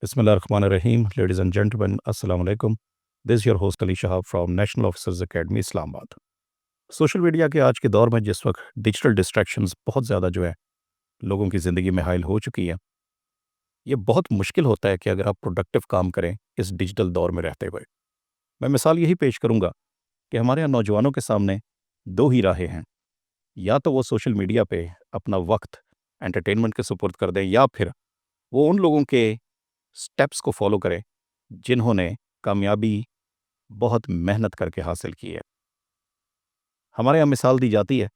Bismillahirrahmanirrahim. Ladies and gentlemen, Assalamu alaikum. This is your host Ali Shahab from National Officers Academy, Islamabad. Social media के आज के दौर में जिस वक्त डिजिटल डिस्ट्रैक्शंस बहुत ज़्यादा जो है लोगों की ज़िंदगी में हायल हो चुकी है, ये बहुत मुश्किल होता है कि अगर आप प्रोडक्टिव काम करें इस डिजिटल दौर में रहते हुए। मैं मिसाल यही पेश करूँगा कि हमारे यहाँ नौजवानों के सामने दो ही राहें हैं। या तो वो सोशल मीडिया पे अपना वक्त एंटरटेनमेंट के सुपुर्द कर दें, या फिर वो उन लोगों के स्टेप्स को फॉलो करें जिन्होंने कामयाबी बहुत मेहनत करके हासिल की है। हमारे यहाँ मिसाल दी जाती है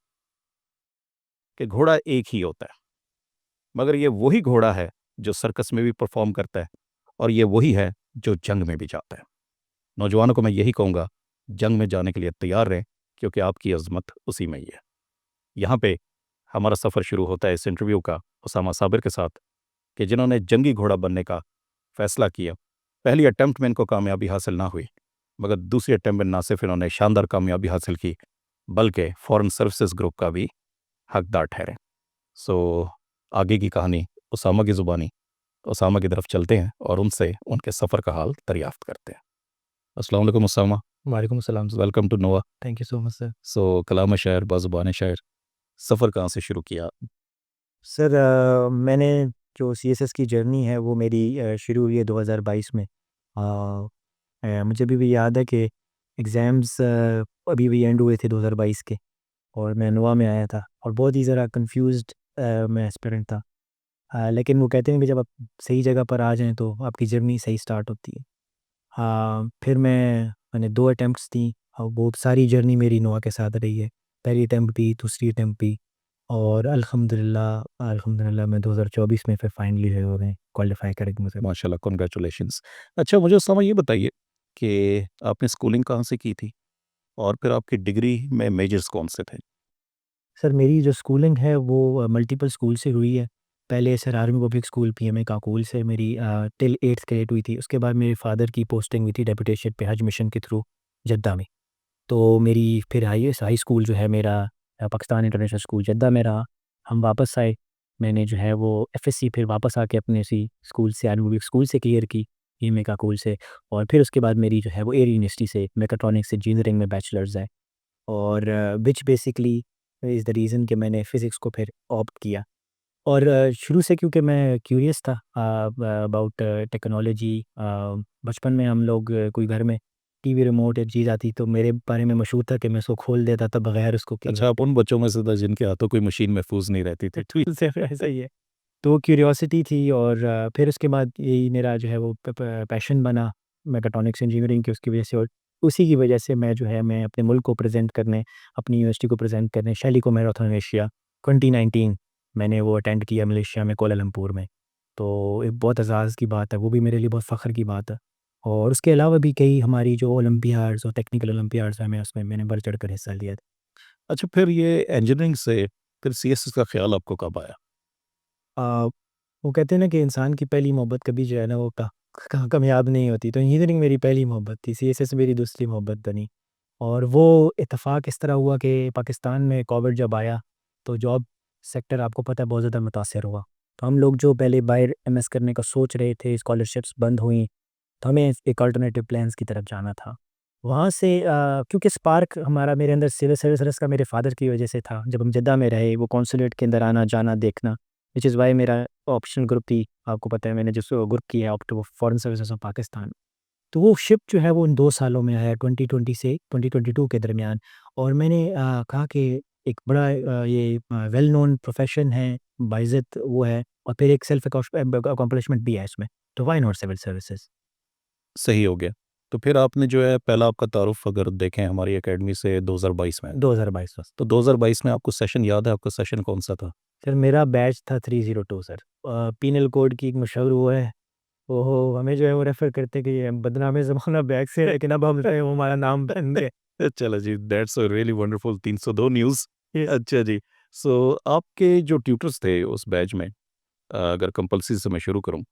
कि घोड़ा एक ही होता है, मगर ये वही घोड़ा है जो सर्कस में भी परफॉर्म करता है, और ये वही है जो जंग में भी जाता है। नौजवानों को मैं यही कहूँगा, जंग में जाने के लिए तैयार रहें, क्योंकि आपकी अज़मत उसी में ही है। यहाँ पे हमारा सफ़र शुरू होता है इस इंटरव्यू का उसामा साबिर के साथ, कि जिन्होंने जंगी घोड़ा बनने का फ़ैसला किया। पहली अटेम्प्ट में इनको कामयाबी हासिल ना हुई, मगर दूसरी अटेम्प्ट में ना सिर्फ इन्होंने शानदार कामयाबी हासिल की, बल्कि फ़ॉरेन सर्विसेज ग्रुप का भी हकदार ठहरे। सो आगे की कहानी उसामा की ज़ुबानी, उसामा की तरफ चलते हैं और उनसे उनके सफ़र का हाल दरियाफ्त करते हैं। अस्सलाम वालेकुम उसामा। वालेकुम अस्सलाम सर। वेलकम टू नोआ। Thank you so much sir. So कलाम शायर बाज़ुबान शायर, सफ़र कहाँ से शुरू किया? सर मैंने जो सीएसएस की जर्नी है वो मेरी शुरू हुई है 2022 में। मुझे अभी भी याद है कि एग्ज़ाम्स अभी भी एंड हुए थे 2022 के, और मैं नोआ में आया था और बहुत ही ज़रा कंफ्यूज्ड मैं एस्पिरेंट था। लेकिन वो कहते हैं कि जब आप सही जगह पर आ जाएँ तो आपकी जर्नी सही स्टार्ट होती है। फिर मैंने 2 अटेम्प्ट्स दी और बहुत सारी जर्नी मेरी नोआ के साथ रही है। पहली अटेम्प्ट भी, दूसरी अटेम्प्ट भी, और अल्हम्दुलिल्लाह मैं 2024 में फिर फाइनली जो है मैं क्वालिफ़ाई करके मुझे। माशाल्लाह, कांग्रेचुलेशंस। अच्छा, मुझे उसामा ये बताइए कि आपने स्कूलिंग कहाँ से की थी, और फिर आपकी डिग्री में मेजर्स कौन से थे? सर मेरी जो स्कूलिंग है वो मल्टीपल स्कूल से हुई है। पहले sir army public school PMA Kakul से मेरी टिल 8th ग्रेड हुई थी। उसके बाद मेरे फ़ादर की पोस्टिंग हुई थी डेपुटेशन पे हज मिशन के थ्रू जद्दा में। तो मेरी फिर हाई स्कूल जो है मेरा पाकिस्तान इंटरनेशनल स्कूल जद्दा में रहा। हम वापस आए, मैंने जो है वो एफएससी फिर वापस आके अपने इसी स्कूल से आर्मी पब्लिक स्कूल से क्लियर की, पीएमए काकोल से। और फिर उसके बाद मेरी जो है वो एयर यूनिवर्सिटी से मैकेट्रॉनिक्स इंजीनियरिंग में बैचलर्स है। और which basically is the reason कि मैंने फ़िज़िक्स को फिर ऑप्ट किया। और शुरू से क्योंकि मैं क्यूरियस था अबाउट टेक्नोलॉजी। बचपन में हम लोग कोई घर में टीवी रिमोट या चीज़ आती तो मेरे बारे में मशहूर था कि मैं उसको खोल देता था बगैर उसको कि अच्छा, आप उन बच्चों में से था जिनके हाथों कोई मशीन महफूज़ नहीं रहती थी। बिल्कुल से ऐसा ही है। तो क्यूरियोसिटी थी, और फिर उसके बाद यही मेरा जो है वो पैशन बना मैकेट्रॉनिक्स इंजीनियरिंग की, उसकी वजह से। और उसी की वजह से मैं जो है मैं अपने मुल्क को प्रेजेंट करने, अपनी यूनिवर्सिटी को प्रेजेंट करने शेलिको मैराथन एशिया 2019 मैंने वो अटेंड किया मलेशिया में कोलालमपुर में। तो एक बहुत एज़ाज़ की बात है, वो भी मेरे लिए बहुत फ़ख्र की बात है। और उसके अलावा भी कई हमारी जो ओलंपियाड्स और टेक्निकल ओलंपियाड्स हैं, मैं उसमें मैंने बढ़ चढ़ कर हिस्सा लिया था। अच्छा, फिर ये इंजीनियरिंग से फिर सीएसएस का ख़्याल आपको कब आया? अ, वो कहते हैं ना कि इंसान की पहली मोहब्बत कभी जो है ना वो कामयाब नहीं होती। तो इंजीनियरिंग मेरी पहली मोहब्बत थी, सीएसएस मेरी दूसरी मोहब्बत बनी। और वो इत्तेफ़ाक इस तरह हुआ कि पाकिस्तान में कोविड जब आया तो जॉब सेक्टर आपको पता है बहुत ज़्यादा मुतासर हुआ। तो हम लोग जो पहले बाहर एमएस करने का सोच रहे थे, स्कॉलरशिप्स बंद हुई, तो हमें एक अल्टरनेटिव प्लान्स की तरफ जाना था। वहाँ से क्योंकि स्पार्क हमारा मेरे अंदर सिविल सर्विसेज का मेरे फ़ादर की वजह से था। जब हम जद्दा में रहे, वो कॉन्सुलेट के अंदर आना-जाना देखना, व्हिच इज़ व्हाई मेरा ऑप्शन ग्रुप थी। आपको पता है मैंने जिस ग्रुप किया है opt foreign services of Pakistan. तो वो शिफ्ट जो है वो इन 2 सालों में आया 2020 से 2022 के दरमियान। और मैंने कहा कि एक बड़ा ये वेल नोन प्रोफ़ेशन है, बाइज़्ज़त वो है, और फिर एक सेल्फ अकॉम्प्लिशमेंट भी है इसमें, तो व्हाई नॉट सिविल सर्विसेज़? सही हो गया। तो फिर आपने जो है पहला आपका तारुफ़ अगर देखें हमारी अकेडमी से 2022 में, 2022 में। तो 2022 में आपको सेशन याद है, आपका सेशन कौन-सा था? सर मेरा बैच था 302 सर। पीनल कोड की एक मशहूर वो है, ओहो! हमें जो है वो रेफ़र करते हैं कि ये बदनाम ज़माना बैच से है, लेकिन अब हम जो है वो हमारा नाम बदल दे। चलो जी, that's a really wonderful 302 news. ये अच्छा जी, सो आपके जो ट्यूटर्स थे उस बैच में, अगर कंपल्सरी से मैं शुरू करूँ,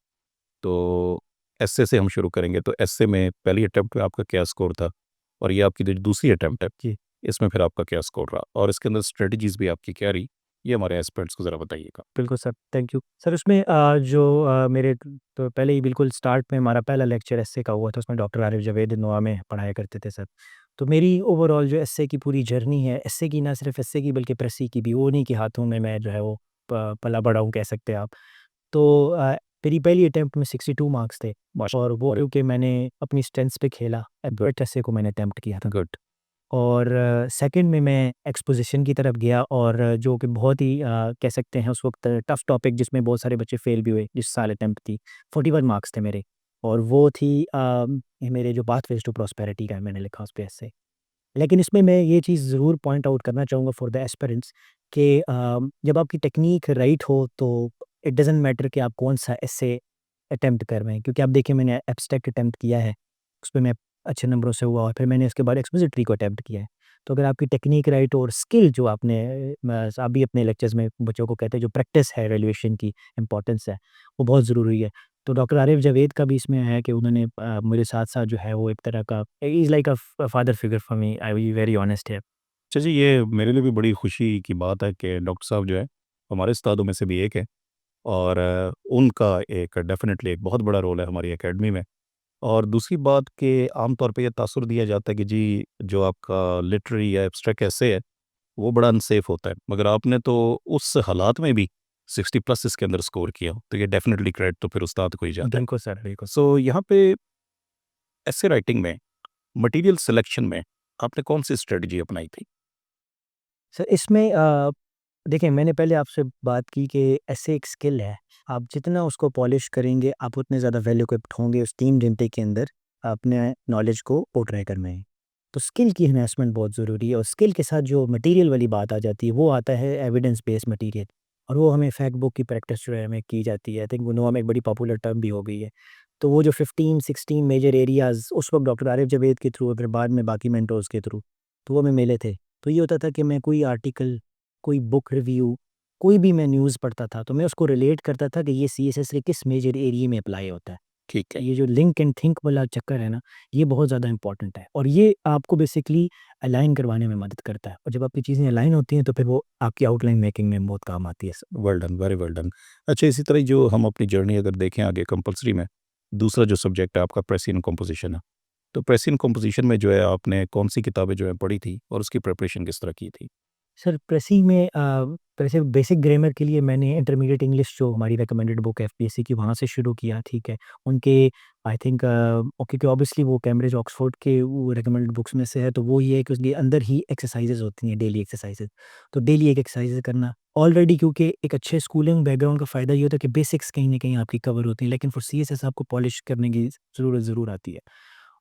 तो एसए से हम शुरू करेंगे। तो एसए में पहली अटेम्प्ट में आपका क्या स्कोर था? और ये आपकी जो दूसरी अटेम्प्ट है, जी। इसमें फिर आपका क्या स्कोर रहा? और इसके अंदर स्ट्रैटेजीज़ भी आपकी क्या रही? ये हमारे एस्पिरेंट्स को ज़रा बताइएगा। बिल्कुल सर, थैंक यू। सर उसमें जो मेरे तो पहले ही बिल्कुल स्टार्ट में हमारा पहला लेक्चर एस्से का हुआ था, उसमें डॉक्टर आरिफ जावेद नोआ में पढ़ाया करते थे सर। तो मेरी ओवरऑल जो एस्से की पूरी जर्नी है, एस्से की ना सिर्फ़ एस्से की बल्कि प्रेसी की भी, वो उन्हीं के हाथों में मैं जो है वो पला-बड़ा हूँ कह सकते हैं आप। तो मेरी पहली अटेम्प्ट में 62 मार्क्स थे माशा और वो क्योंकि मैंने अपनी स्ट्रेंथ्स पे खेला, एब्ट एस्से को मैंने अटेम्प्ट किया था। गुड। और सेकंड में मैं एक्सपोज़िशन की तरफ गया और जो कि बहुत ही कह सकते हैं उस वक़्त टफ़ टॉपिक जिसमें बहुत सारे बच्चे फ़ेल भी हुए, जिस साल अटेम्प्ट थी। 41 मार्क्स थे मेरे और वो थी ये मेरे जो पाथवेज़ टू प्रॉस्पेरिटी का मैंने लिखा उस पे एस्से। लेकिन इसमें मैं ये चीज़ ज़रूर पॉइंट आउट करना चाहूँगा फॉर द एस्पिरेंट्स कि जब आपकी टेक्नीक राइट हो तो इट डज़न्ट मैटर कि आप कौन-सा एस्से अटेम्प्ट कर रहे हैं। क्योंकि आप देखिए मैंने एब्स्ट्रैक्ट अटेम्प्ट किया है, उसपे मैं अच्छे नंबरों से हुआ और फिर मैंने उसके बाद एक्सपोज़िटरी को अटेम्प्ट किया है। तो अगर आपकी टेक्नीक राइट हो और स्किल जो आपने आप भी अपने लेक्चर्स में बच्चों को कहते हैं जो प्रैक्टिस है इवैल्यूएशन की इम्पोर्टेंस है, वो बहुत ज़रूरी है। तो डॉक्टर आरिफ जावेद का भी इसमें है कि उन्होंने मेरे साथ-साथ जो है वो एक तरह का he is like a father figure for me, I will be very honest here. अच्छा जी, ये मेरे लिए भी बड़ी खुशी की बात है कि डॉक्टर साहब जो है, हमारे उस्तादों में से भी एक है और उनका एक डेफ़िनेटली एक बहुत बड़ा रोल है हमारी अकेडमी में। और दूसरी बात कि आम तौर पे ये तासुर दिया जाता है कि जी, जो आपका लिटरेरी या एब्स्ट्रैक्ट एस्से है, वो बड़ा अनसेफ होता है। मगर आपने तो उस हालात में भी 60 प्लस इसके अंदर स्कोर किया, तो ये डेफ़िनेटली क्रेडिट तो फिर उस्ताद को ही जाता है। बिल्कुल सर, बिल्कुल। सो यहाँ पे एस्से राइटिंग में, मटीरियल सिलेक्शन में आपने कौन-सी स्ट्रैटेजी अपनाई थी? सर इसमें देखिए मैंने पहले आपसे बात की कि एस्से एक स्किल है। आप जितना उसको पॉलिश करेंगे, आप उतने ज़्यादा वैल्यू इक्विप्ड होंगे उस टीम जिंदगी के अंदर अपने नॉलेज को पोर्ट्रे करने में। तो स्किल की एनहांसमेंट बहुत ज़रूरी है और स्किल के साथ जो मटेरियल वाली बात आ जाती है, वो आता है एविडेंस बेस्ड मटेरियल और वो हमें फैक्ट बुक की प्रैक्टिस जो है हमें की जाती है। आई थिंक वो नोआ में एक बड़ी पॉपुलर टर्म भी हो गई है। तो वो जो 15-16 मेजर एरियाज़ उस वक़्त डॉक्टर आरिफ जावेद के थ्रू और फिर बाद में बाकी मेंटोर्स के थ्रू, तो वो हमें मिले थे। तो ये होता था कि मैं कोई आर्टिकल, कोई बुक रिव्यू, कोई भी मैं न्यूज़ पढ़ता था, तो मैं उसको रिलेट करता था कि ये सीएसएस के किस मेजर एरिया में अप्लाई होता है। ठीक है। ये जो लिंक एंड थिंक वाला चक्कर है ना, ये बहुत ज़्यादा इम्पोर्टेंट है और ये आपको बेसिकली अलाइन करवाने में मदद करता है और जब आपकी चीज़ें अलाइन होती हैं, तो फिर वो आपकी आउटलाइन मेकिंग में बहुत काम आती है। Well done, very well done. अच्छा, इसी तरह जो हम अपनी जर्नी अगर देखें आगे कंपल्सरी में, दूसरा जो सब्जेक्ट है आपका प्रेसियन कंपोज़िशन है। तो प्रेसियन कंपोज़िशन में जो है आपने कौन-सी किताबें जो है पढ़ी थी और उसकी प्रिपरेशन किस तरह की थी? सर प्रेसी में वैसे बेसिक ग्रामर के लिए मैंने इंटरमीडिएट इंग्लिश जो हमारी रिकमेंडेड बुक है एफपीएससी की वहाँ से शुरू किया, ठीक है। उनके आई थिंक क्योंकि ऑब्वियसली वो कैम्ब्रिज ऑक्सफोर्ड के वो रिकमेंडेड बुक्स में से है, तो वो ये है कि उसके अंदर ही एक्सरसाइज़ेज़ होती हैं, डेली एक्सरसाइज़ेज़। तो डेली एक एक्सरसाइज़ करना ऑलरेडी क्योंकि एक अच्छे स्कूलिंग बैकग्राउंड का फ़ायदा ये होता है कि बेसिक्स कहीं न कहीं आपकी कवर होती हैं, लेकिन फॉर सीएसएस आपको पॉलिश करने की ज़रूरत ज़रूर आती है।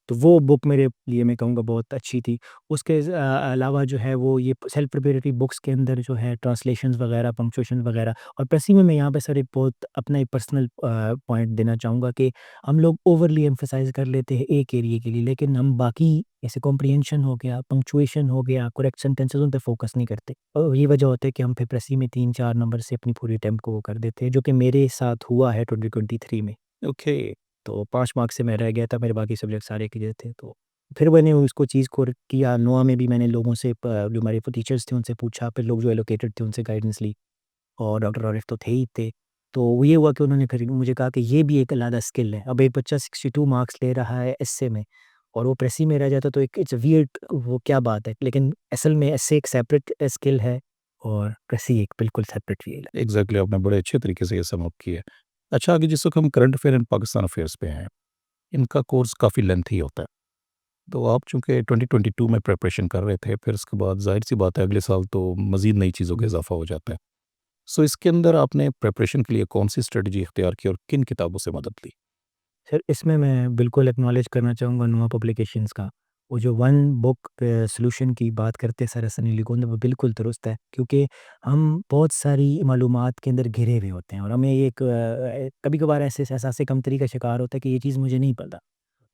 तो वो बुक मेरे लिए मैं कहूँगा बहुत अच्छी थी। उसके अलावा जो है वो ये सेल्फ प्रिपरेटरी बुक्स के अंदर जो है ट्रांसलेशंस वगैरह, पंक्चुएशन वगैरह और प्रेसी में मैं यहाँ पे सर एक बहुत अपना एक पर्सनल पॉइंट देना चाहूँगा कि हम लोग ओवरली एम्फसाइज़ कर लेते हैं एक एरिया के लिए, लेकिन हम बाकी जैसे कॉम्प्रिहेंशन हो गया, पंक्चुएशन हो गया, करेक्ट सेंटेंसेस उन पे फ़ोकस नहीं करते। और यही वजह होता है कि हम फिर प्रेसी में 3-4 नंबर से अपनी पूरी अटेम्प्ट को वो कर देते हैं, जो कि मेरे साथ हुआ है 2023 में। ओके। तो 5 मार्क्स से मैं रह गया था, मेरे बाकी सब्जेक्ट सारे क्लियर थे। तो फिर मैंने उसको चीज़ को किया, नोआ में भी मैंने लोगों से जो हमारे टीचर्स थे उनसे पूछा, फिर लोग जो एलोकेटेड थे उनसे गाइडेंस ली और डॉक्टर आरिफ तो थे ही थे। तो वो ये हुआ कि उन्होंने फिर मुझे कहा कि ये भी एक अलग स्किल है। अब एक बच्चा 62 मार्क्स ले रहा है एस्से में और वो प्रेसी में रह जाता तो एक इट्स वियर्ड, वो क्या बात है। लेकिन असल में एस्से एक सेपरेट स्किल है और प्रेसी एक बिल्कुल सेपरेट फील्ड है। एग्ज़ैक्टली, आपने बड़े अच्छे तरीके से ये सम अप किया है। अच्छा, आगे जिस वक़्त हम current affair and Pakistan affairs पे हैं, इनका कोर्स काफ़ी लेंथी होता है। तो आप चूँकि 2022 में प्रिपरेशन कर रहे थे, फिर उसके बाद ज़ाहिर-सी बात है अगले साल तो मज़ीद नई चीज़ों का इज़ाफ़ा हो जाता है। सो इसके अंदर आपने प्रिपरेशन के लिए कौन-सी स्ट्रैटेजी इख्तियार की और किन किताबों से मदद ली? सर, इसमें मैं बिल्कुल एक्नॉलेज करना चाहूँगा नोआ पब्लिकेशंस का। वो जो वन बुक सॉल्यूशन की बात करते हैं सर हसन अली गोंद, वो बिल्कुल दुरुस्त है क्योंकि हम बहुत सारी मालूमात के अंदर घिरे हुए होते हैं और हमें ये एक कभी-कभार ऐसे एहसास कमतरी का शिकार होता है कि ये चीज़ मुझे नहीं पता।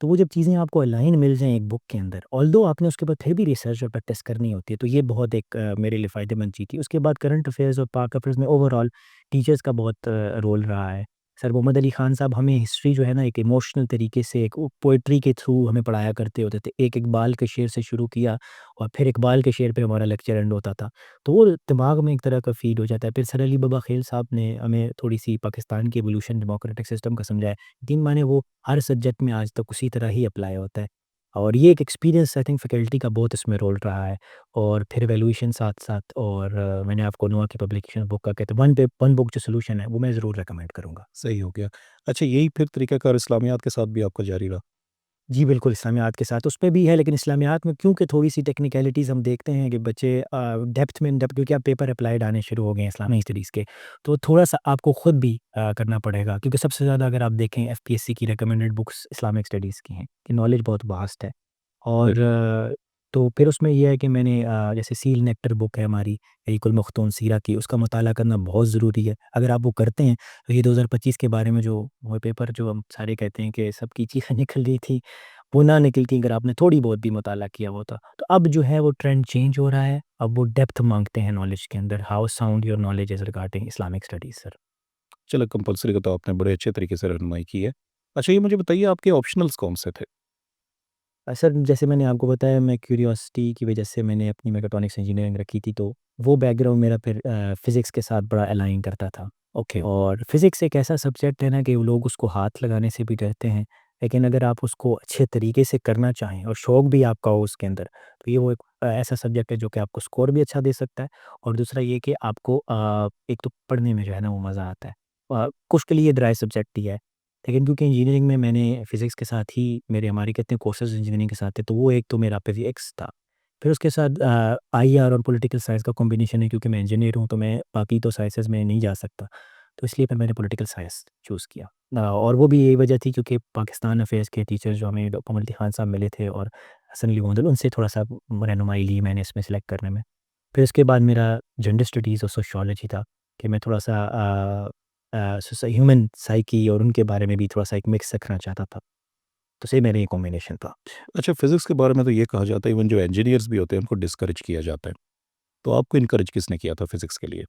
तो वो जब चीज़ें आपको अलाइन मिल जाएँ एक बुक के अंदर, ऑल्दो आपने उसके बाद फिर भी रिसर्च और प्रैक्टिस करनी होती है, तो ये बहुत एक मेरे लिए फ़ायदेमंद चीज़ थी। उसके बाद करंट अफेयर्स और पाक अफेयर्स में ओवरऑल टीचर्स का बहुत रोल रहा है। सर मोहम्मद अली ख़ान साहब हमें हिस्ट्री जो है ना एक इमोशनल तरीके से एक पोएट्री के थ्रू हमें पढ़ाया करते होते थे। एक इकबाल के शेर से शुरू किया और फिर इकबाल के शेर पे हमारा लेक्चर एंड होता था। तो वो दिमाग में एक तरह का फ़ीड हो जाता है। फिर सर अली बाबा ख़ेल साहब ने हमें थोड़ी-सी पाकिस्तान की इवोल्यूशन डेमोक्रेटिक सिस्टम का समझाया। यकीन माने वो हर सब्जेक्ट में आज तक उसी तरह ही अप्लाई होता है। और ये एक एक्सपीरियंस आई थिंक फैकल्टी का बहुत इसमें रोल रहा है। और फिर वैल्यूएशन साथ-साथ और मैंने आपको नोआ की पब्लिकेशन बुक का कहते हैं वन बुक जो सॉल्यूशन है वो मैं ज़रूर रिकमेंड करूँगा। सही हो गया। अच्छा, यही फिर तरीक़ाकार इस्लामियात के साथ भी आपका जारी रहा? जी, बिल्कुल इस्लामियात के साथ उसमें भी है लेकिन इस्लामियात में क्योंकि थोड़ी-सी टेक्निकैलिटीज़ हम देखते हैं कि बच्चे डेप्थ में इन डेप्थ क्योंकि अब पेपर अप्लाइड आने शुरू हो गए हैं इस्लामिक स्टडीज़ के, तो थोड़ा-सा आपको खुद भी करना पड़ेगा क्योंकि सबसे ज़्यादा अगर आप देखें एफपीएससी की रिकमेंडेड बुक्स इस्लामिक स्टडीज़ की हैं, कि नॉलेज बहुत वास्ट है। और बिल्कुल। तो फिर उसमें ये है कि मैंने जैसे सील नेक्टर बुक है हमारी एरिकुल मख्तूम सीरा की, उसका मुताला करना बहुत ज़रूरी है। अगर आप वो करते हैं, तो ये 2025 के बारे में जो वो पेपर जो हम सारे कहते हैं कि सबकी चीखें निकल रही थी, वो ना निकलती अगर आपने थोड़ी बहुत भी मुताला किया होता। तो अब जो है वो ट्रेंड चेंज हो रहा है, अब वो डेप्थ माँगते हैं नॉलेज के अंदर, how sound your knowledge is regarding Islamic studies sir. चलो, कंपल्सरी का तो आपने बड़े अच्छे तरीके से रहनुमाई की है। अच्छा, ये मुझे बताइए आपके ऑप्शनल्स कौन-से थे? सर जैसे मैंने आपको बताया मैं क्यूरियोसिटी की वजह से मैंने अपनी मेकाट्रॉनिक्स इंजीनियरिंग रखी थी तो वो बैकग्राउंड मेरा फिर फिज़िक्स के साथ बड़ा अलाइन करता था। ओके। और फिज़िक्स एक ऐसा सब्जेक्ट है ना कि वो लोग उसको हाथ लगाने से भी डरते हैं, लेकिन अगर आप उसको अच्छे तरीके से करना चाहें और शौक भी आपका हो उसके अंदर, तो ये वो एक ऐसा सब्जेक्ट है जो कि आपको स्कोर भी अच्छा दे सकता है और दूसरा ये कि आपको एक तो पढ़ने में जो है ना वो मज़ा आता है। कुछ के लिए ड्राई सब्जेक्ट ही है, लेकिन क्योंकि इंजीनियरिंग में मैंने फिज़िक्स के साथ ही मेरे हमारे कहते हैं कोर्सेज़ इंजीनियरिंग के साथ थे, तो वो एक तो मेरा फिज़िक्स था। फिर उसके साथ आईआर और पॉलिटिकल साइंस का कॉम्बिनेशन है क्योंकि मैं इंजीनियर हूँ, तो मैं बाकी तो साइंसेज़ में नहीं जा सकता। तो इसलिए फिर मैंने पॉलिटिकल साइंस चूज़ किया। और वो भी यही वजह थी क्योंकि पाकिस्तान अफ़ेयर्स के टीचर्स जो हमें कमल अली खान साहब मिले थे और हसन अली गोंदल उनसे थोड़ा-सा रहनुमाई ली मैंने इसमें सेलेक्ट करने में। फिर उसके बाद मेरा जेंडर स्टडीज़ और सोशियोलॉजी था कि मैं थोड़ा-सा ह्यूमन साइकी और उनके बारे में भी थोड़ा-सा एक मिक्स रखना चाहता था। तो सही मेरा ये कॉम्बिनेशन था। अच्छा, फिज़िक्स के बारे में तो ये कहा जाता है इवन जो इंजीनियर्स भी होते हैं उनको डिस्करेज किया जाता है। तो आपको इनकरेज किसने किया था फिज़िक्स के लिए?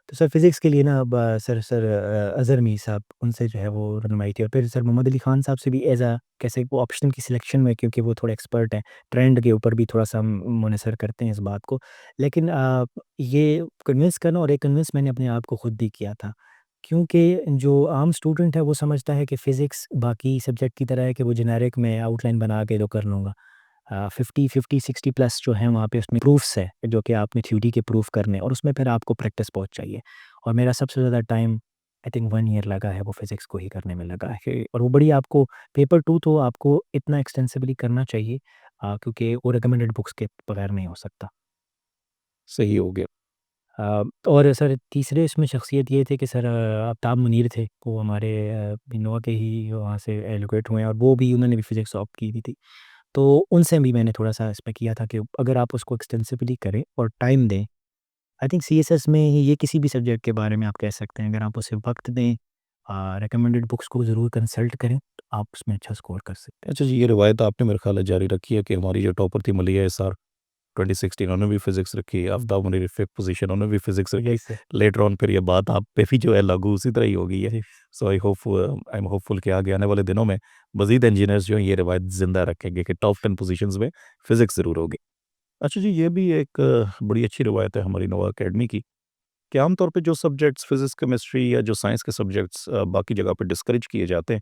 तो सर फिज़िक्स के लिए ना अब अज़हर मीर साहब उनसे जो है वो रहनुमाई थी और फिर सर मोहम्मद अली खान साहब से भी एज़ कैसे वो ऑप्शनल की सिलेक्शन में क्योंकि वो थोड़े एक्सपर्ट हैं, ट्रेंड के ऊपर भी थोड़ा-सा मुनसर करते हैं इस बात को। लेकिन ये कन्विंस करना और ये कन्विंस मैंने अपने आप को खुद भी किया था। क्योंकि जो आम स्टूडेंट है वो समझता है कि फ़िज़िक्स बाकी सब्जेक्ट की तरह है कि वो जेनेरिक में आउटलाइन बना के तो कर लूँगा। 50, 60 प्लस जो हैं वहाँ पे उसमें प्रूफ्स है जो कि आपने थ्योरी के प्रूफ करने हैं और उसमें फिर आपको प्रैक्टिस बहुत चाहिए। और मेरा सबसे ज़्यादा टाइम आई थिंक 1 ईयर लगा है वो फिज़िक्स को ही करने में लगा है और वो बड़ी आपको पेपर 2 तो आपको इतना एक्सटेंसिवली करना चाहिए क्योंकि वो रिकमेंडेड बुक्स के बगैर नहीं हो सकता। सही हो गया। और सर तीसरे इसमें शख्सियत ये थे कि सर आफ्ताब मुनीर थे, वो हमारे इन्नोवा के ही वहाँ से एलोकेट हुए हैं और वो भी उन्होंने भी फिज़िक्स ऑप्ट की हुई थी। तो उनसे भी मैंने थोड़ा-सा इसमें किया था कि अगर आप उसको एक्सटेंसिवली करें और टाइम दें, आई थिंक सीएसएस में ही ये किसी भी सब्जेक्ट के बारे में आप कह सकते हैं, अगर आप उसे वक़्त दें रिकमेंडेड बुक्स को ज़रूर कंसल्ट करें, तो आप उसमें अच्छा स्कोर कर सकते हैं। अच्छा जी, ये रिवायत आपने मेरे ख़्याल है जारी रखी है कि हमारी जो टॉपर थी मलिया एसार 2016 उन्होंने भी फिज़िक्स रखी, आफ्ताब मुनीर 5th पोज़ीशन उन्होंने भी फिज़िक्स रखी। Yes sir. लेटर ऑन फिर ये बात आप पे भी जो है लागू उसी तरह ही हो गई है। जी, सो आई एम होपफुल कि आगे आने वाले दिनों में मज़ीद इंजीनियर्स जो हैं ये रिवायत ज़िंदा रखेंगे कि टॉप 10 पोज़ीशंस में फिज़िक्स ज़रूर होगी। अच्छा जी, ये भी एक बड़ी अच्छी रिवायत है हमारी नोवा अकेडमी की कि आम तौर पे जो सब्जेक्ट्स फिज़िक्स, केमिस्ट्री या जो साइंस के सब्जेक्ट्स बाकी जगह पे डिस्करेज किए जाते हैं,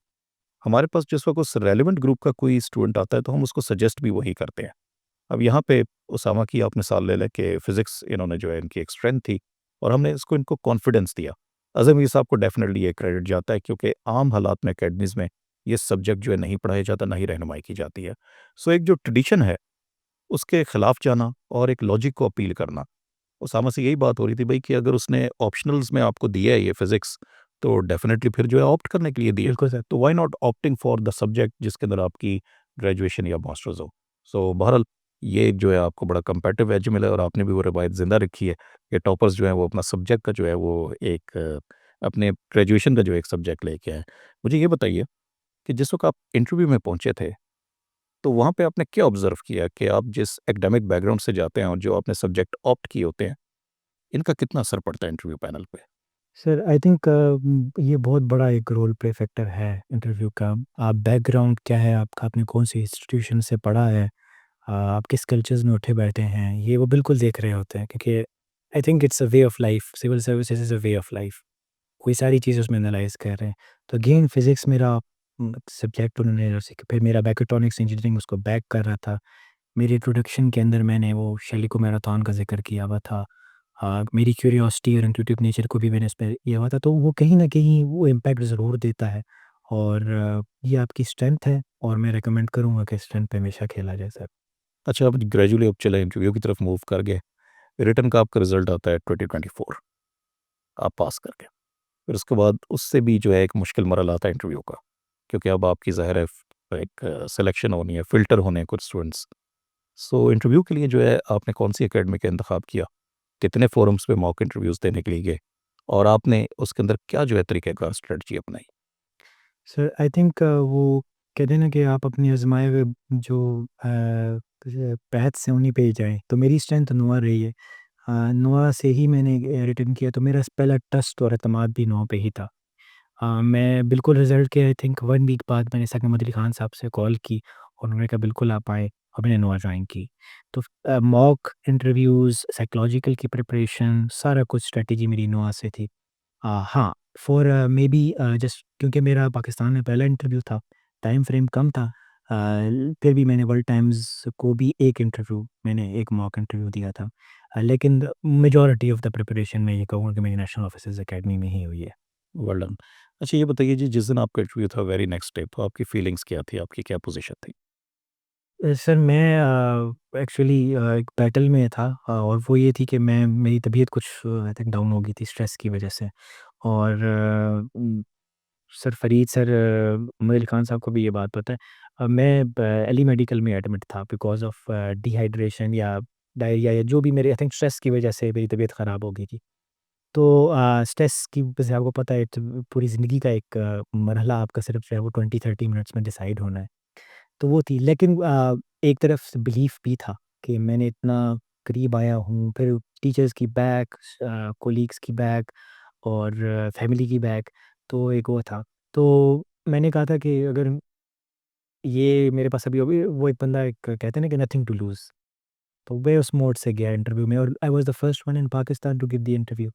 हमारे पास जिस वक़्त उस रेलेवेंट ग्रुप का कोई स्टूडेंट आता है तो हम उसको सजेस्ट भी वही करते हैं। अब यहाँ पे उसामा की आप मिसाल ले लें कि फिज़िक्स इन्होंने जो है इनकी एक स्ट्रेंथ थी और हमने इसको इनको कॉन्फिडेंस दिया। अज़म ये साहब को डेफ़िनेटली ये क्रेडिट जाता है क्योंकि आम हालात में अकेडमीज़ में ये सब्जेक्ट जो है नहीं पढ़ाया जाता, ना ही रहनुमाई की जाती है। सो एक जो ट्रेडिशन है, उसके खिलाफ जाना और एक लॉजिक को अपील करना। उसामा से यही बात हो रही थी भई कि अगर उसने ऑप्शनल्स में आपको दिया है ये फिज़िक्स, तो डेफ़िनेटली फिर जो है ऑप्ट करने के लिए दिया है। बिल्कुल सर। तो why not opting for the subject जिसके अंदर आपकी ग्रेजुएशन या मास्टर्स हो। सो बहरहाल ये जो है आपको बड़ा कम्पेटिटिव एज मिला और आपने भी वो रिवायत ज़िंदा रखी है कि टॉपर्स जो हैं वो अपना सब्जेक्ट का जो है वो एक अपने ग्रेजुएशन का जो एक सब्जेक्ट लेके आएँ। मुझे ये बताइए कि जिस वक़्त आप इंटरव्यू में पहुँचे थे, तो वहाँ पे आपने क्या ऑब्ज़र्व किया कि आप जिस एकेडमिक बैकग्राउंड से जाते हैं और जो आपने सब्जेक्ट ऑप्ट किए होते हैं, इनका कितना असर पड़ता है इंटरव्यू पैनल पे? सर आई थिंक ये बहुत बड़ा एक रोल प्ले फैक्टर है इंटरव्यू का। आप बैकग्राउंड क्या है आपका, आपने कौन सी इंस्टीट्यूशन से पढ़ा है, आप किस कल्चर्स में उठे बैठे हैं, ये वो बिल्कुल देख रहे होते हैं, क्योंकि I think it's a way of life, civil services is a way of life. कोई सारी चीज़ें उसमें एनालाइज़ कर रहे हैं। तो अगेन फिज़िक्स मेरा सब्जेक्ट उन्होंने जैसे कि फिर मेरा मैकेट्रॉनिक्स इंजीनियरिंग उसको बैक कर रहा था। मेरी इंट्रोडक्शन के अंदर मैंने वो शेलिको मैराथन का ज़िक्र किया हुआ था। मेरी क्यूरियोसिटी और इंट्यूटिव नेचर को भी मैंने इस पे किया हुआ था, तो वो कहीं न कहीं वो इम्पैक्ट ज़रूर देता है। और ये आपकी स्ट्रेंथ है और मैं रिकमेंड करूँगा कि स्ट्रेंथ पे हमेशा खेला जाए सर। अच्छा, अब ग्रेजुअली अब चले इंटरव्यू की तरफ मूव कर गए। रिटन का आपका रिज़ल्ट आता है 2024, आप पास कर गए। फिर उसके बाद उससे भी जो है एक मुश्किल मरहला आता है इंटरव्यू का, क्योंकि अब आपकी ज़ाहिर है एक सिलेक्शन होनी है, फ़िल्टर होने हैं कुछ स्टूडेंट्स। सो इंटरव्यू के लिए जो है आपने कौन-सी अकेडमी का इंतखाब किया? कितने फ़ोरम्स पे मॉक इंटरव्यूज़ देने के लिए गए? और आपने उसके अंदर क्या जो है तरीक़ेकार स्ट्रैटेजी अपनाई? सर आई थिंक वो कहते हैं ना कि आप अपने आज़माए हुए जो पैथ्स हैं उन्हीं पे ही जाएँ। तो मेरी स्ट्रेंथ नुआ रही है। नुआ से ही मैंने रिटर्न किया, तो मेरा पहला ट्रस्ट और एतमाद भी नुआ पे ही था। मैं बिल्कुल रिज़ल्ट के आई थिंक 1 वीक बाद मैंने सकरमद अली खान साहब से कॉल की और उन्होंने कहा बिल्कुल आप आएँ, और मैंने नुआ जॉइन की। तो मॉक इंटरव्यूज़, साइकोलॉजिकल की प्रिपरेशन, सारा कुछ स्ट्रैटेजी मेरी नुआ से थी। हाँ, फॉर मेबी जस्ट क्योंकि मेरा पाकिस्तान में पहला इंटरव्यू था, टाइम फ्रेम कम था। फिर भी मैंने वर्ल्ड टाइम्स को भी एक इंटरव्यू, मैंने एक मॉक इंटरव्यू दिया था। लेकिन मेजॉरिटी ऑफ द प्रिपरेशन मैं ये कहूँगा कि मेरी नेशनल ऑफिसर्स अकेडमी में ही हुई है। Well done. अच्छा, ये बताइए जी, जिस दिन आपका इंटरव्यू था वेरी नेक्स्ट डे, तो आपकी फीलिंग्स क्या थी? आपकी क्या पोज़ीशन थी? सर मैं एक्चुअली एक बैटल में था, और वो ये थी कि मैं मेरी तबीयत कुछ आई थिंक डाउन हो गई थी स्ट्रेस की वजह से। और सर फरीद सर मोइल खान साहब को भी ये बात पता है। मैं एली मेडिकल में एडमिट था बिकॉज़ ऑफ डिहाइड्रेशन या डायरिया या जो भी मेरे आई थिंक स्ट्रेस की वजह से मेरी तबीयत ख़राब हो गई थी। तो स्ट्रेस की वजह से आपको पता है पूरी ज़िंदगी का एक मरहला आपका सिर्फ जो है वो 20-30 मिनट्स में डिसाइड होना है। तो वो थी, लेकिन एक तरफ से बिलीफ भी था कि मैंने इतना करीब आया हूँ, फिर टीचर्स की बैक, कोलीग्स की बैक और फैमिली की बैक, तो एक वो था। तो मैंने कहा था कि अगर ये मेरे पास अभी अभी वो एक बंदा एक कहते हैं ना कि नथिंग टू लूज़, तो मैं उस मोड से गया इंटरव्यू में और I was the first one in Pakistan to give the interview.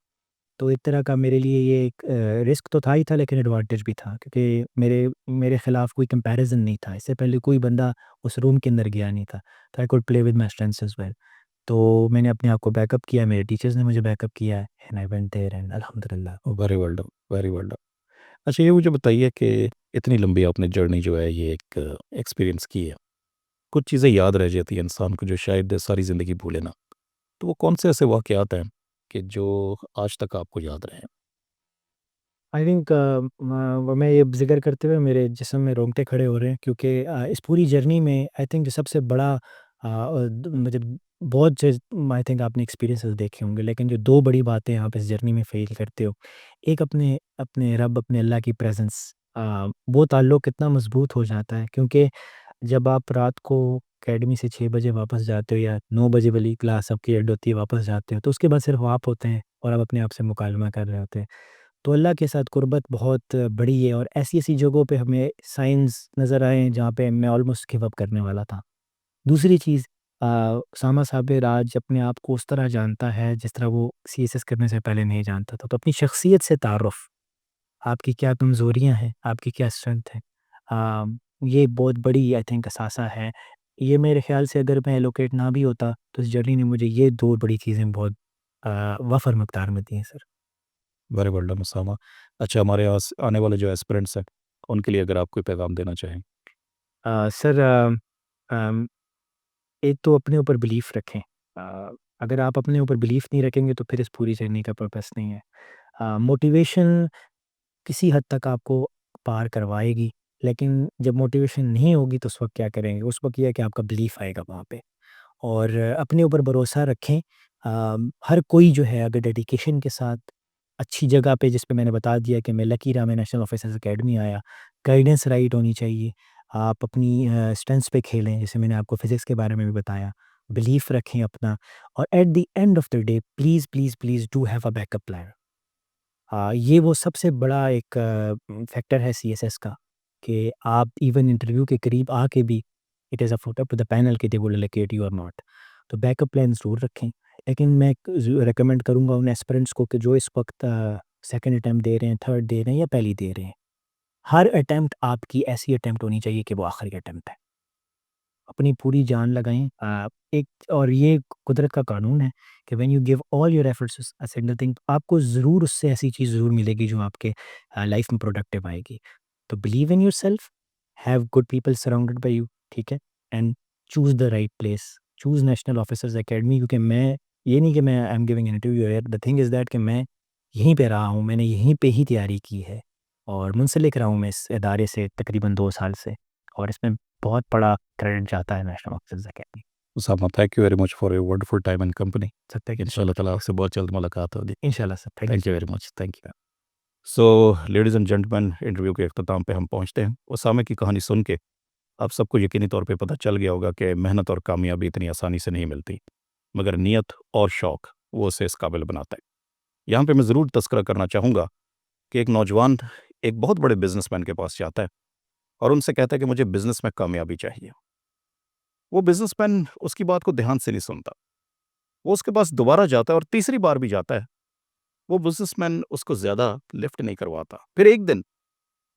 तो एक तरह का मेरे लिए ये एक रिस्क तो था ही था, लेकिन एडवांटेज भी था, क्योंकि मेरे मेरे खिलाफ कोई कंपैरिज़न नहीं था। इससे पहले कोई बंदा उस रूम के अंदर गया नहीं था। तो I could play with my strengths as well. तो मैंने अपने आप को बैकअप किया, मेरे टीचर्स ने मुझे बैकअप किया and I went there and अल्हम्दुलिल्लाह। Very well done, very well done. अच्छा, ये मुझे बताइए कि इतनी लंबी आपने जर्नी जो है ये एक एक्सपीरियंस की है। कुछ चीज़ें याद रह जाती हैं इंसान को जो शायद सारी ज़िंदगी भूले ना। तो वो कौन से ऐसे वाक़यात हैं कि जो आज तक आपको याद रहे हैं? आई थिंक मैं ये ज़िक्र करते हुए मेरे जिस्म में रोंगटे खड़े हो रहे हैं, क्योंकि इस पूरी जर्नी में आई थिंक जो सबसे बड़ा मुझे बहुत से आई थिंक आपने एक्सपीरियंसेस देखे होंगे, लेकिन जो 2 बड़ी बातें आप इस जर्नी में फ़ील करते हो, एक अपने अपने रब, अपने अल्लाह की प्रेज़ेंस, वो ताल्लुक कितना मज़बूत हो जाता है, क्योंकि जब आप रात को अकेडमी से 6 बजे वापस जाते हो या 9 बजे वाली क्लास आपकी एंड होती है, वापस जाते हो, तो उसके बाद सिर्फ आप होते हैं और आप अपने आप से मुकालमा कर रहे होते हैं। तो अल्लाह के साथ कुर्बत बहुत बड़ी है, और ऐसी-ऐसी जगहों पे हमें साइंस नज़र आए जहाँ पे मैं ऑलमोस्ट गिव अप करने वाला था। दूसरी चीज़, सामा साबिर आज अपने आप को उस तरह जानता है जिस तरह वो सीएसएस करने से पहले नहीं जानता था। तो अपनी शख्सियत से तारुफ़, आपकी क्या कमज़ोरियाँ हैं, आपकी क्या स्ट्रेंथ है, ये बहुत बड़ी आई थिंक असासा है। ये मेरे ख़्याल से अगर मैं एलोकेट ना भी होता, तो इस जर्नी ने मुझे ये 2 बड़ी चीज़ें बहुत वफ़र मिक़दार में दी हैं sir. Very well done Usama. अच्छा, हमारे आस आने वाले जो एस्पिरेंट्स हैं, उनके लिए अगर आप कोई पैगाम देना चाहें? सर अम एक तो अपने ऊपर बिलीफ रखें। अगर आप अपने ऊपर बिलीफ नहीं रखेंगे तो फिर इस पूरी जर्नी का पर्पस नहीं है। मोटिवेशन किसी हद तक आपको पार करवाएगी, लेकिन जब मोटिवेशन नहीं होगी तो उस वक़्त क्या करेंगे? उस वक़्त ये है कि आपका बिलीफ आएगा वहाँ पे, और अपने ऊपर भरोसा रखें। हर कोई जो है अगर डेडिकेशन के साथ अच्छी जगह पे, जिस पे मैंने बता दिया कि मैं लकी रहा, मैं नेशनल ऑफिसर्स अकेडमी आया, गाइडेंस राइट होनी चाहिए। आप अपनी स्ट्रेंथ्स पे खेलें, जैसे मैंने आपको फिज़िक्स के बारे में भी बताया। बिलीफ रखें अपना, और at the end of the day please, please, please do have a backup plan. ये वो सबसे बड़ा एक फैक्टर है सीएसएस का कि आप इवन इंटरव्यू के करीब आके भी it is a put up to the panel कि दे वुड एलोकेट यू और नॉट। तो बैकअप प्लान ज़रूर रखें। लेकिन मैं रिकमेंड करूँगा उन एस्पिरेंट्स को कि जो इस वक्त सेकंड अटेम्प्ट दे रहे हैं, थर्ड दे रहे हैं या पहली दे रहे हैं, हर अटेम्प्ट आपकी ऐसी अटेम्प्ट होनी चाहिए कि वो आखिरी अटेम्प्ट है। अपनी पूरी जान लगाएँ। एक और ये कुदरत का कानून है कि when you give all your efforts to a single thing, आपको ज़रूर उससे ऐसी चीज़ ज़रूर मिलेगी जो आपके लाइफ में प्रोडक्टिव आएगी। तो believe in yourself, have good people surrounded by you, ठीक है? And choose the right place, choose national officers academy, क्योंकि मैं ये नहीं कि मैं I am giving an interview here, the thing is that कि मैं यहीं पे रहा हूँ, मैंने यहीं पे ही तैयारी की है और मुंसलिक रहा हूँ मैं इस इदारे से तकरीबन 2 साल से, और इसमें बहुत बड़ा क्रेडिट जाता है national officers academy. Usama, thank you very much for your wonderful time and company. Sir thank you so इंशाल्लाह मच। ताला आपसे बहुत जल्द मुलाकात होगी। इंशाल्लाह sir, thank you thank so you much. Very much, thank you. So ladies and gentleman, interview के अख्ताम पे हम पहुँचते हैं। उसामा की कहानी सुन के आप सबको यकीनी तौर पे पता चल गया होगा कि मेहनत और कामयाबी इतनी आसानी से नहीं मिलती, मगर नियत और शौक़ वो उसे इस काबिल बनाता है। यहाँ पे मैं ज़रूर तज़किरा करना चाहूँगा कि एक नौजवान एक बहुत बड़े बिज़नेसमैन के पास जाता है और उनसे कहता है कि मुझे बिज़नेस में कामयाबी चाहिए। वो बिज़नेसमैन उसकी बात को ध्यान से नहीं सुनता। वो उसके पास दोबारा जाता है और तीसरी बार भी जाता है। वो बिज़नेसमैन उसको ज़्यादा लिफ्ट नहीं करवाता। फिर एक दिन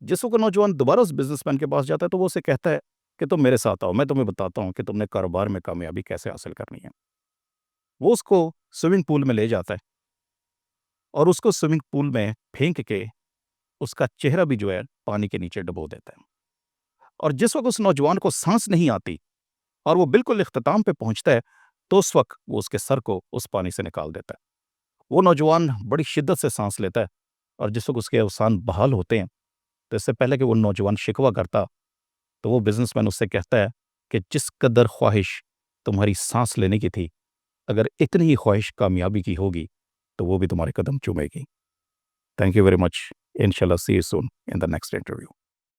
जिस वक़्त नौजवान दोबारा उस बिज़नेसमैन के पास जाता है, तो वो उसे कहता है कि तुम मेरे साथ आओ, मैं तुम्हें बताता हूँ कि तुमने कारोबार में कामयाबी कैसे हासिल करनी है। वो उसको स्विमिंग पूल में ले जाता है और उसको स्विमिंग पूल में फेंक के उसका चेहरा भी जो है पानी के नीचे डुबो देता है। और जिस वक़्त उस नौजवान को साँस नहीं आती और वो बिल्कुल इख्तिताम पे पहुँचता है, तो उस वक़्त वो उसके सर को उस पानी से निकाल देता है। वो नौजवान बड़ी शिद्दत से साँस लेता है और जिस वक़्त उसके अवसान बहाल होते हैं, तो इससे पहले कि वो नौजवान शिकवा करता, तो वो बिज़नेसमैन उससे कहता है कि जिस कदर ख्वाहिश तुम्हारी साँस लेने की थी, अगर इतनी ही ख्वाहिश कामयाबी की होगी, तो वो भी तुम्हारे कदम चूमेगी। Thank you very much. इंशाल्लाह see you soon in the next interview.